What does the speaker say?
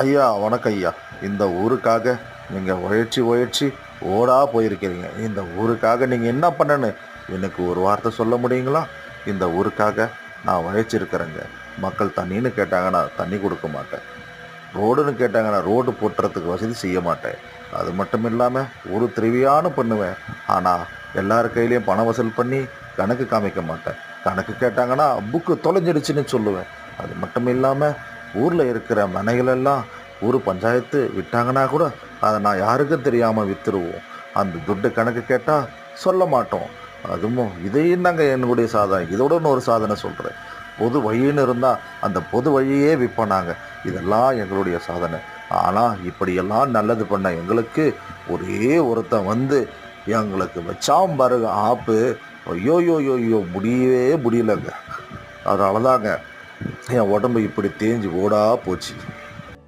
ஐயா வணக்கம் ஐயா. இந்த ஊருக்காக நீங்கள் உழைச்சி உழைச்சி ஓடா போயிருக்கிறீங்க. இந்த ஊருக்காக நீங்கள் என்ன பண்ணன்னு எனக்கு ஒரு வார்த்தை சொல்ல முடியுங்களா? இந்த ஊருக்காக நான் உழைச்சிருக்கிறேங்க. மக்கள் தண்ணின்னு கேட்டாங்கன்னா தண்ணி கொடுக்க மாட்டேன். ரோடுன்னு கேட்டாங்கன்னா ரோடு போட்டுறதுக்கு வசதி செய்ய மாட்டேன். அது மட்டும் இல்லாமல் ஒரு திருவியானு பண்ணுவேன். ஆனால் எல்லார் கையிலையும் பணம் வசூல் பண்ணி கணக்கு காமிக்க மாட்டேன். கணக்கு கேட்டாங்கன்னா புக்கு தொலைஞ்சிடுச்சுன்னு சொல்லுவேன். அது மட்டும் இல்லாமல் ஊரில் இருக்கிற மனைகளெல்லாம் ஊர் பஞ்சாயத்து விட்டாங்கன்னா கூட அதை நான் யாருக்கும் தெரியாமல் விற்றுருவோம். அந்த துட்டு கணக்கு கேட்டால் சொல்ல மாட்டோம். அதுவும் இதையும் நாங்கள் என்னுடைய சாதனை. இதோட ஒரு சாதனை சொல்கிறேன். பொது வழின்னு இருந்தால் அந்த பொது வழியே விற்போம் நாங்கள். இதெல்லாம் எங்களுடைய சாதனை. ஆனால் இப்படியெல்லாம் நல்லது பண்ண எங்களுக்கு ஒரே ஒருத்தன் வந்து எங்களுக்கு வச்சாம் பாருங்க ஆப்பு. ஐயோயோயோயோ முடியவே முடியலங்க. அதனால தாங்க என் உடம்பு இப்படி தேஞ்சு ஓடா போச்சு.